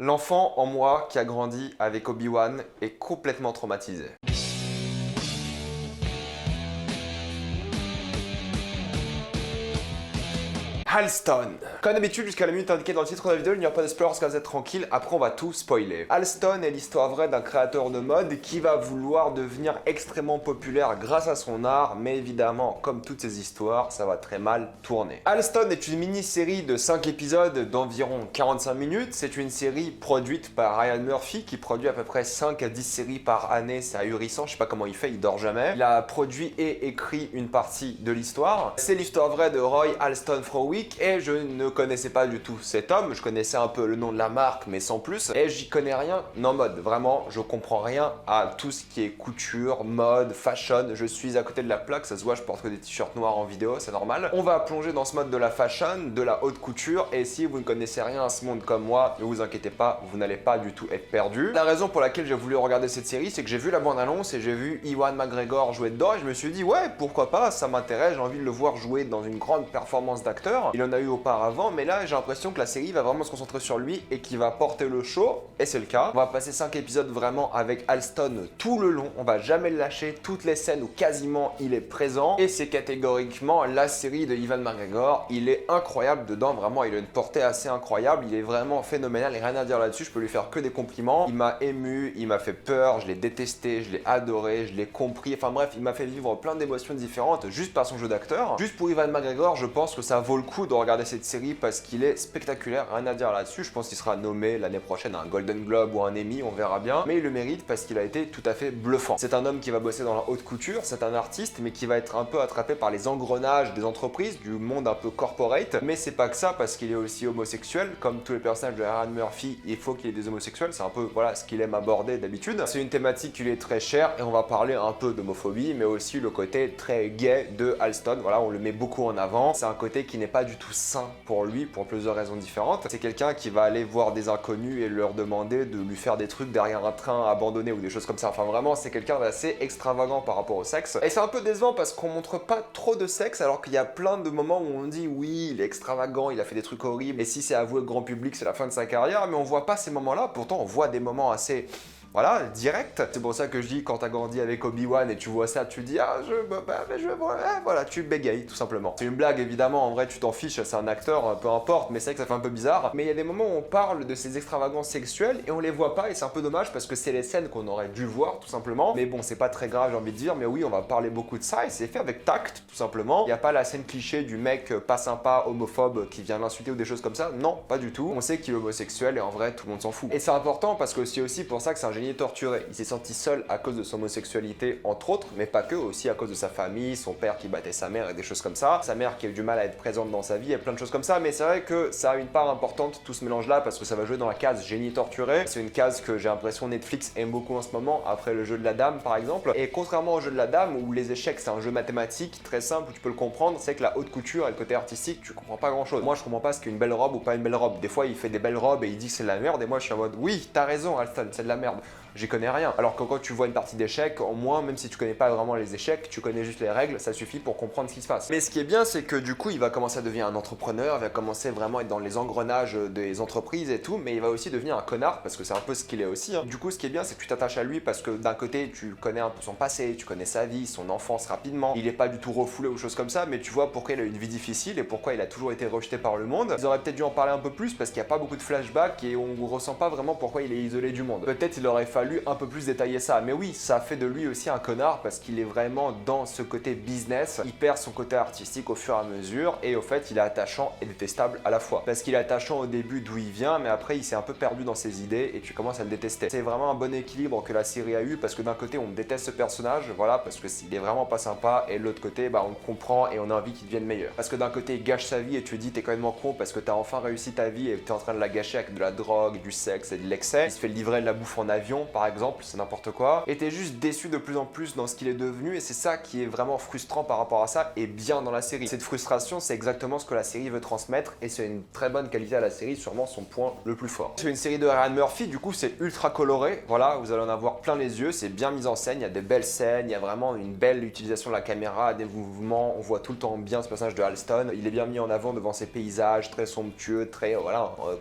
L'enfant en moi qui a grandi avec Obi-Wan est complètement traumatisé. Halston. Comme d'habitude, jusqu'à la minute indiquée dans le titre de la vidéo, il n'y aura pas de spoilers, comme vous êtes tranquille, après on va tout spoiler. Halston est l'histoire vraie d'un créateur de mode qui va vouloir devenir extrêmement populaire grâce à son art, mais évidemment, comme toutes ces histoires, ça va très mal tourner. Halston est une mini-série de 5 épisodes d'environ 45 minutes. C'est une série produite par Ryan Murphy qui produit à peu près 5 à 10 séries par année, c'est ahurissant, je sais pas comment il fait, il dort jamais. Il a produit et écrit une partie de l'histoire. C'est l'histoire vraie de Roy Halston Frowick et je ne connaissais pas du tout cet homme, je connaissais un peu le nom de la marque mais sans plus et j'y connais rien en mode, vraiment je comprends rien à tout ce qui est couture, mode, fashion, je suis à côté de la plaque, ça se voit, je porte que des t-shirts noirs en vidéo, c'est normal. On va plonger dans ce mode de la fashion, de la haute couture et si vous ne connaissez rien à ce monde comme moi, ne vous inquiétez pas, vous n'allez pas du tout être perdu. La raison pour laquelle j'ai voulu regarder cette série, c'est que j'ai vu la bande-annonce et j'ai vu Ewan McGregor jouer dedans et je me suis dit ouais pourquoi pas, ça m'intéresse, j'ai envie de le voir jouer dans une grande performance d'acteur. Il en a eu auparavant, mais là j'ai l'impression que la série va vraiment se concentrer sur lui et qu'il va porter le show, et c'est le cas. On va passer 5 épisodes vraiment avec Halston tout le long, on va jamais le lâcher, toutes les scènes où quasiment il est présent, et c'est catégoriquement la série de Ewan McGregor, il est incroyable dedans, vraiment il a une portée assez incroyable, il est vraiment phénoménal et rien à dire là-dessus, je peux lui faire que des compliments. Il m'a ému, il m'a fait peur, je l'ai détesté, je l'ai adoré, je l'ai compris, enfin bref, il m'a fait vivre plein d'émotions différentes juste par son jeu d'acteur. Juste pour Ewan McGregor, je pense que ça vaut le coup de regarder cette série parce qu'il est spectaculaire, rien à dire là-dessus. Je pense qu'il sera nommé l'année prochaine à un Golden Globe ou un Emmy, on verra bien, mais il le mérite parce qu'il a été tout à fait bluffant. C'est un homme qui va bosser dans la haute couture, c'est un artiste mais qui va être un peu attrapé par les engrenages des entreprises, du monde un peu corporate, mais c'est pas que ça parce qu'il est aussi homosexuel, comme tous les personnages de Ryan Murphy, il faut qu'il y ait des homosexuels, c'est un peu voilà ce qu'il aime aborder d'habitude. C'est une thématique qui lui est très chère et on va parler un peu d'homophobie, mais aussi le côté très gay de Halston, voilà on le met beaucoup en avant, c'est un côté qui n'est pas du tout sain pour lui, pour plusieurs raisons différentes. C'est quelqu'un qui va aller voir des inconnus et leur demander de lui faire des trucs derrière un train abandonné ou des choses comme ça. Enfin vraiment, c'est quelqu'un d'assez extravagant par rapport au sexe. Et c'est un peu décevant parce qu'on montre pas trop de sexe alors qu'il y a plein de moments où on dit oui, il est extravagant, il a fait des trucs horribles et si c'est avoué au grand public, c'est la fin de sa carrière, mais on voit pas ces moments-là. Pourtant, on voit des moments assez... voilà, direct. C'est pour ça que je dis, quand t'as grandi avec Obi-Wan et tu vois ça, tu dis, ah, voilà, tu bégayes, tout simplement. C'est une blague, évidemment, en vrai, tu t'en fiches, c'est un acteur, peu importe, mais c'est vrai que ça fait un peu bizarre. Mais il y a des moments où on parle de ces extravagances sexuelles et on les voit pas, et c'est un peu dommage parce que c'est les scènes qu'on aurait dû voir, tout simplement. Mais bon, c'est pas très grave, j'ai envie de dire, mais oui, on va parler beaucoup de ça, et c'est fait avec tact, tout simplement. Il n'y a pas la scène cliché du mec pas sympa, homophobe, qui vient l'insulter ou des choses comme ça. Non, pas du tout. On sait qu'il est homosexuel, et en vrai, tout le monde s'en fout. Et c'est important parce que c'est aussi pour ça que c'est un génie torturé. Il s'est senti seul à cause de son homosexualité, entre autres, mais pas que, aussi à cause de sa famille, son père qui battait sa mère et des choses comme ça, sa mère qui a eu du mal à être présente dans sa vie et plein de choses comme ça, mais c'est vrai que ça a une part importante, tout ce mélange-là, parce que ça va jouer dans la case génie torturé. C'est une case que j'ai l'impression Netflix aime beaucoup en ce moment, après le jeu de la dame, par exemple. Et contrairement au jeu de la dame, où les échecs, c'est un jeu mathématique, très simple, où tu peux le comprendre, c'est que la haute couture et le côté artistique, tu comprends pas grand-chose. Moi, je comprends pas ce qu'est une belle robe ou pas une belle robe. Des fois, il fait des belles robes et il dit que c'est de la merde, et moi, je suis en mode, oui, t'as raison, Alston, c'est de la merde. J'y connais rien. Alors que quand tu vois une partie d'échecs, au moins, même si tu connais pas vraiment les échecs, tu connais juste les règles, ça suffit pour comprendre ce qui se passe. Mais ce qui est bien, c'est que du coup, il va commencer à devenir un entrepreneur, il va commencer vraiment à être dans les engrenages des entreprises et tout, mais il va aussi devenir un connard, parce que c'est un peu ce qu'il est aussi, hein. Du coup, ce qui est bien, c'est que tu t'attaches à lui parce que d'un côté, tu connais un peu son passé, tu connais sa vie, son enfance rapidement, il est pas du tout refoulé ou choses comme ça, mais tu vois pourquoi il a eu une vie difficile et pourquoi il a toujours été rejeté par le monde. Ils auraient peut-être dû en parler un peu plus parce qu'il n'y a pas beaucoup de flashbacks et on ressent pas vraiment pourquoi il est isolé du monde. Peut-être il aurait fallu un peu plus détailler ça, mais oui, ça fait de lui aussi un connard parce qu'il est vraiment dans ce côté business, il perd son côté artistique au fur et à mesure et au fait il est attachant et détestable à la fois. Parce qu'il est attachant au début d'où il vient, mais après il s'est un peu perdu dans ses idées et tu commences à le détester. C'est vraiment un bon équilibre que la série a eu parce que d'un côté on déteste ce personnage, voilà, parce que s'il est vraiment pas sympa et de l'autre côté bah on le comprend et on a envie qu'il devienne meilleur. Parce que d'un côté il gâche sa vie et tu te dis t'es quand même con parce que t'as enfin réussi ta vie et t'es en train de la gâcher avec de la drogue, du sexe et de l'excès. Il se fait livrer de la bouffe en avion l'avion par exemple, c'est n'importe quoi, et t'es juste déçu de plus en plus dans ce qu'il est devenu, et c'est ça qui est vraiment frustrant par rapport à ça, et bien dans la série. Cette frustration, c'est exactement ce que la série veut transmettre, et c'est une très bonne qualité à la série, sûrement son point le plus fort. C'est une série de Ryan Murphy, du coup c'est ultra coloré, voilà, vous allez en avoir plein les yeux, c'est bien mis en scène, il y a des belles scènes, il y a vraiment une belle utilisation de la caméra, des mouvements, on voit tout le temps bien ce personnage de Halston, il est bien mis en avant devant ses paysages très somptueux, très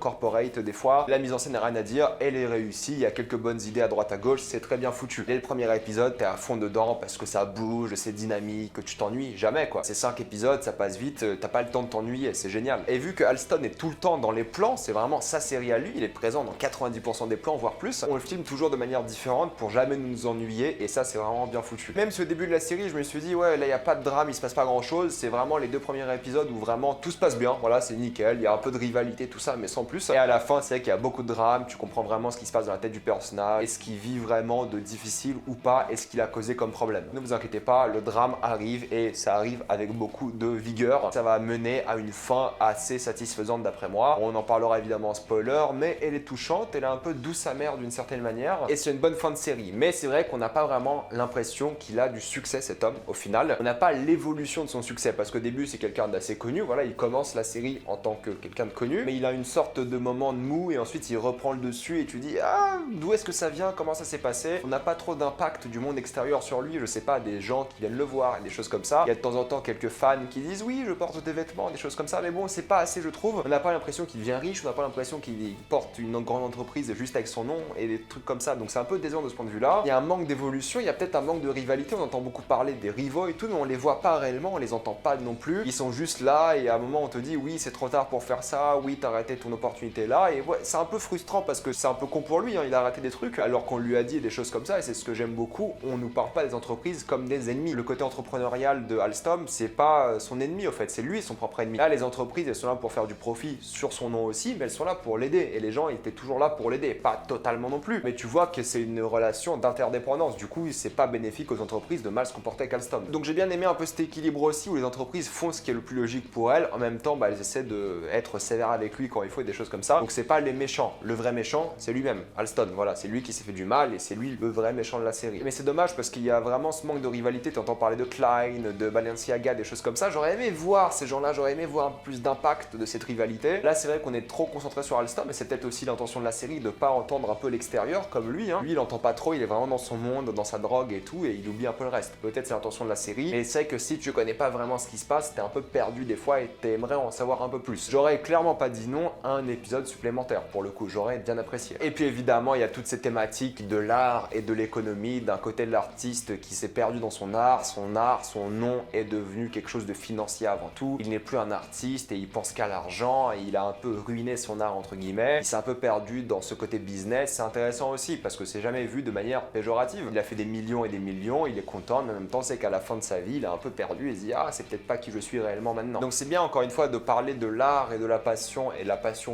corporate des fois. La mise en scène n'a rien à dire, elle est réussie, il y a quelques bonnes idées à droite à gauche, c'est très bien foutu. Dès le premier épisode, t'es à fond dedans parce que ça bouge, c'est dynamique, que tu t'ennuies jamais quoi. C'est 5 épisodes, ça passe vite, t'as pas le temps de t'ennuyer, c'est génial. Et vu que Halston est tout le temps dans les plans, c'est vraiment sa série à lui, il est présent dans 90% des plans, voire plus. On le filme toujours de manière différente pour jamais nous ennuyer, et ça c'est vraiment bien foutu. Même si au début de la série, je me suis dit ouais là y a pas de drame, il se passe pas grand chose, c'est vraiment les 2 premiers épisodes où vraiment tout se passe bien, voilà c'est nickel, il y a un peu de rivalité tout ça mais sans plus. Et à la fin c'est vrai qu'il y a beaucoup de drame, tu comprends vraiment ce qui se passe dans la tête du personnage, est-ce qu'il vit vraiment de difficile ou pas, est-ce qu'il a causé comme problème. Ne vous inquiétez pas, le drame arrive et ça arrive avec beaucoup de vigueur, ça va mener à une fin assez satisfaisante d'après moi. On en parlera évidemment en spoiler, mais elle est touchante, elle est un peu douce amère d'une certaine manière, et c'est une bonne fin de série. Mais c'est vrai qu'on n'a pas vraiment l'impression qu'il a du succès cet homme au final. On n'a pas l'évolution de son succès, parce qu'au début c'est quelqu'un d'assez connu, voilà, il commence la série en tant que quelqu'un de connu, mais il a une sorte de moment de mou et ensuite il reprend le dessus et tu dis ah d'où est-ce que ça vient, comment ça s'est passé. On n'a pas trop d'impact du monde extérieur sur lui, je sais pas, des gens qui viennent le voir et des choses comme ça. Il y a de temps en temps quelques fans qui disent oui je porte des vêtements, des choses comme ça, mais bon c'est pas assez je trouve. On n'a pas l'impression qu'il devient riche, on n'a pas l'impression qu'il porte une grande entreprise juste avec son nom et des trucs comme ça, donc c'est un peu décevant de ce point de vue là. Il y a un manque d'évolution, il y a peut-être un manque de rivalité, on entend beaucoup parler des rivaux et tout, mais on les voit pas réellement, on les entend pas non plus. Ils sont juste là et à un moment on te dit oui c'est trop tard pour faire ça, oui t'as raté ton opportunité là, et ouais c'est un peu frustrant parce que c'est un peu con pour lui, hein, il a raté des trucs alors qu'on lui a dit des choses comme ça, et c'est ce que j'aime beaucoup, on nous parle pas des entreprises comme des ennemis. Le côté entrepreneurial de Alstom c'est pas son ennemi au fait, c'est lui son propre ennemi. Là les entreprises elles sont là pour faire du profit sur son nom aussi, mais elles sont là pour l'aider, et les gens étaient toujours là pour l'aider, pas totalement non plus, mais tu vois que c'est une relation d'interdépendance, du coup c'est pas bénéfique aux entreprises de mal se comporter avec Alstom. Donc j'ai bien aimé un peu cet équilibre aussi où les entreprises font ce qui est le plus logique pour elles, en même temps elles essaient d'être sévères avec lui quand il faut et des choses comme ça. Donc c'est pas les méchants, le vrai méchant c'est lui-même, Alston, voilà, c'est lui qui s'est fait du mal et c'est lui le vrai méchant de la série. Mais c'est dommage parce qu'il y a vraiment ce manque de rivalité, tu entends parler de Klein, de Balenciaga, des choses comme ça, j'aurais aimé voir ces gens-là, j'aurais aimé voir un peu plus d'impact de cette rivalité. Là c'est vrai qu'on est trop concentré sur Alstom, mais c'est peut-être aussi l'intention de la série de pas entendre un peu l'extérieur comme lui, hein. Lui il entend pas trop, il est vraiment dans son monde, dans sa drogue et tout, et il oublie un peu le reste. Peut-être c'est l'intention de la série, mais c'est vrai que si tu connais pas vraiment ce qui se passe, t'es un peu perdu des fois et t'aimerais en savoir un peu plus. J'aurais clairement pas dit non à un épisode supplémentaire, pour le coup, j'aurais bien apprécié. Et puis évidemment, il y a toutes ces thématiques de l'art et de l'économie, d'un côté de l'artiste qui s'est perdu dans son art, son nom est devenu quelque chose de financier avant tout. Il n'est plus un artiste et il pense qu'à l'argent et il a un peu ruiné son art entre guillemets. Il s'est un peu perdu dans ce côté business, c'est intéressant aussi parce que c'est jamais vu de manière péjorative. Il a fait des millions et des millions, il est content, mais en même temps c'est qu'à la fin de sa vie, il a un peu perdu et il se dit ah c'est peut-être pas qui je suis réellement maintenant. Donc c'est bien encore une fois de parler de l'art et de la passion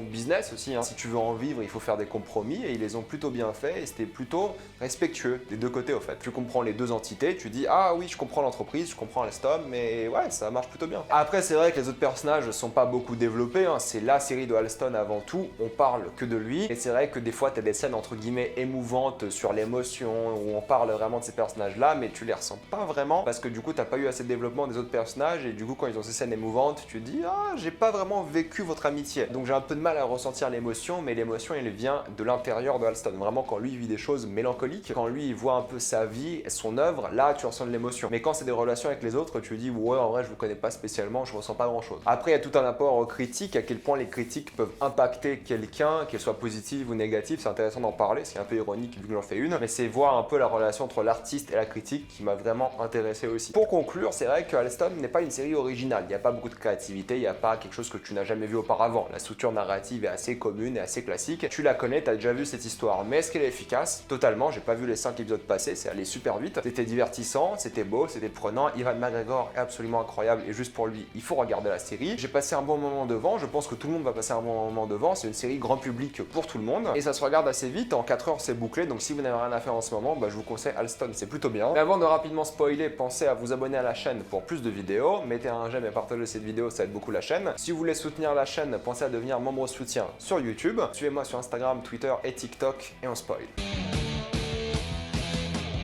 business aussi, hein. Si tu veux en vivre, il faut faire des compromis et ils les ont plutôt bien fait et c'était plutôt respectueux des deux côtés au fait. Tu comprends les deux entités, tu dis ah oui je comprends l'entreprise, je comprends Alstom, mais ouais ça marche plutôt bien. Après c'est vrai que les autres personnages sont pas beaucoup développés, hein. C'est la série de Alstom avant tout, on parle que de lui et c'est vrai que des fois t'as des scènes entre guillemets émouvantes sur l'émotion où on parle vraiment de ces personnages là, mais tu les ressens pas vraiment parce que du coup t'as pas eu assez de développement des autres personnages et du coup quand ils ont ces scènes émouvantes tu te dis ah j'ai pas vraiment vécu votre amitié, donc j'ai un peu de mal à ressentir l'émotion, mais l'émotion elle vient de l'intérieur de Alston, vraiment quand lui il vit des choses mélancoliques, quand lui il voit un peu sa vie et son œuvre, là tu ressens de l'émotion, mais quand c'est des relations avec les autres tu te dis ouais en vrai je vous connais pas spécialement, je ressens pas grand chose. Après il y a tout un apport critique, à quel point les critiques peuvent impacter quelqu'un, qu'elle soit positive ou négative, c'est intéressant d'en parler, c'est un peu ironique vu que j'en fais une, mais c'est voir un peu la relation entre l'artiste et la critique qui m'a vraiment intéressé aussi. Pour conclure, c'est vrai que Alstom n'est pas une série originale, il n'y a pas beaucoup de créativité, il n'y a pas quelque chose que tu n'as jamais vu auparavant, la structure narrative est assez commune et assez classique, tu la connais, tu as déjà vu cette histoire, mais est-ce qu'elle est efficace? Totalement, j'ai pas vu les 5 épisodes passés, c'est allé super vite, c'était divertissant, c'était beau, c'était prenant, Ewan McGregor est absolument incroyable et juste pour lui, il faut regarder la série. J'ai passé un bon moment devant, je pense que tout le monde va passer un bon moment devant, c'est une série grand public pour tout le monde et ça se regarde assez vite, en 4 heures c'est bouclé, donc si vous n'avez rien à faire en ce moment, je vous conseille Alstom, c'est plutôt bien. Mais avant de rapidement spoiler, pensez à vous abonner à la chaîne pour plus de vidéos, mettez un j'aime et partagez cette vidéo, ça aide beaucoup la chaîne. Si vous voulez soutenir la chaîne, pensez à devenir membre soutien sur YouTube, suivez-moi sur Instagram, Twitter et TikTok et on spoil.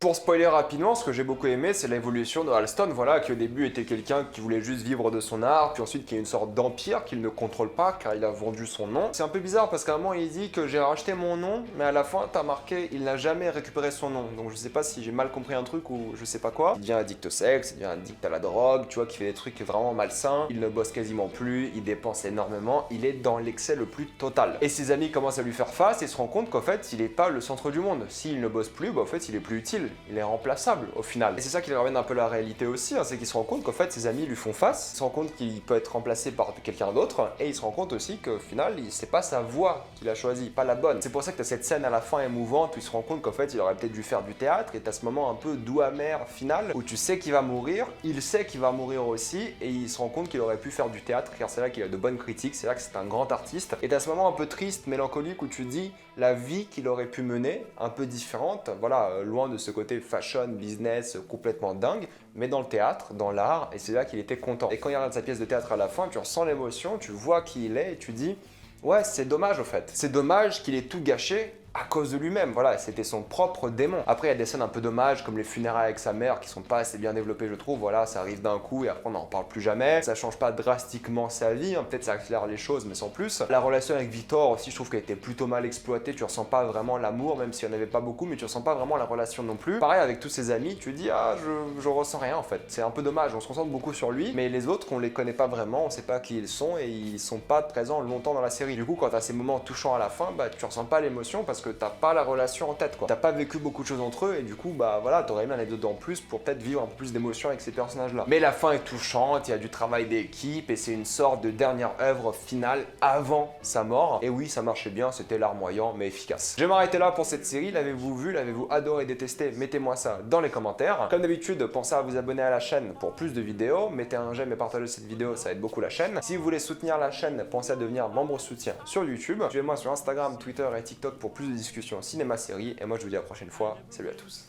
Pour spoiler rapidement, ce que j'ai beaucoup aimé, c'est l'évolution de Halston, voilà, qui au début était quelqu'un qui voulait juste vivre de son art, puis ensuite qui est une sorte d'empire qu'il ne contrôle pas car il a vendu son nom. C'est un peu bizarre parce qu'à un moment il dit que j'ai racheté mon nom, mais à la fin t'as marqué il n'a jamais récupéré son nom. Donc je sais pas si j'ai mal compris un truc ou je sais pas quoi. Il devient addict au sexe, il devient addict à la drogue, tu vois, qui fait des trucs vraiment malsains. Il ne bosse quasiment plus, il dépense énormément, il est dans l'excès le plus total. Et ses amis commencent à lui faire face et se rendent compte qu'en fait il est pas le centre du monde. S'il ne bosse plus, bah en fait il est plus utile, il est remplaçable au final. Et c'est ça qui lui ramène un peu la réalité aussi, hein, c'est qu'il se rend compte qu'en fait ses amis lui font face, il se rend compte qu'il peut être remplacé par quelqu'un d'autre, et il se rend compte aussi qu'au final c'est pas sa voie qu'il a choisie, pas la bonne. C'est pour ça que t'as cette scène à la fin émouvante où il se rend compte qu'en fait il aurait peut-être dû faire du théâtre, et t'as ce moment un peu doux amer final où tu sais qu'il va mourir, il sait qu'il va mourir aussi, et il se rend compte qu'il aurait pu faire du théâtre car c'est là qu'il a de bonnes critiques, c'est là que c'est un grand artiste. Et t'as ce moment un peu triste, mélancolique où tu dis la vie qu'il aurait pu mener, un peu différente, voilà, loin de ce côté fashion, business, complètement dingue, mais dans le théâtre, dans l'art, et c'est là qu'il était content. Et quand il regarde sa pièce de théâtre à la fin, tu ressens l'émotion, tu vois qui il est, et tu dis ouais, c'est dommage au fait. C'est dommage qu'il ait tout gâché à cause de lui-même, voilà, c'était son propre démon. Après, il y a des scènes un peu dommages, comme les funérailles avec sa mère, qui sont pas assez bien développées, je trouve, voilà, ça arrive d'un coup, et après on n'en parle plus jamais. Ça change pas drastiquement sa vie, hein. Peut-être ça accélère les choses, mais sans plus. La relation avec Victor aussi, je trouve qu'elle était plutôt mal exploitée, tu ressens pas vraiment l'amour, même s'il y en avait pas beaucoup, mais tu ressens pas vraiment la relation non plus. Pareil, avec tous ses amis, tu dis, ah, je ressens rien en fait, c'est un peu dommage, on se concentre beaucoup sur lui, mais les autres, on les connaît pas vraiment, on sait pas qui ils sont, et ils sont pas présents longtemps dans la série. Du coup, quand t'as ces moments touchants à la fin, bah tu ressens pas l'émotion, parce que t'as pas la relation en tête, quoi. T'as pas vécu beaucoup de choses entre eux, et du coup, bah voilà, t'aurais aimé un épisode en plus pour peut-être vivre un peu plus d'émotion avec ces personnages-là. Mais la fin est touchante, il y a du travail d'équipe, et c'est une sorte de dernière œuvre finale avant sa mort. Et oui, ça marchait bien, c'était larmoyant, mais efficace. Je vais m'arrêter là pour cette série. L'avez-vous vu? L'avez-vous adoré, détesté? Mettez-moi ça dans les commentaires. Comme d'habitude, pensez à vous abonner à la chaîne pour plus de vidéos. Mettez un j'aime et partagez cette vidéo, ça aide beaucoup la chaîne. Si vous voulez soutenir la chaîne, pensez à devenir membre soutien sur YouTube. Suivez-moi sur Instagram, Twitter et TikTok pour plus de discussions cinéma série, et moi je vous dis à la prochaine fois, salut à tous.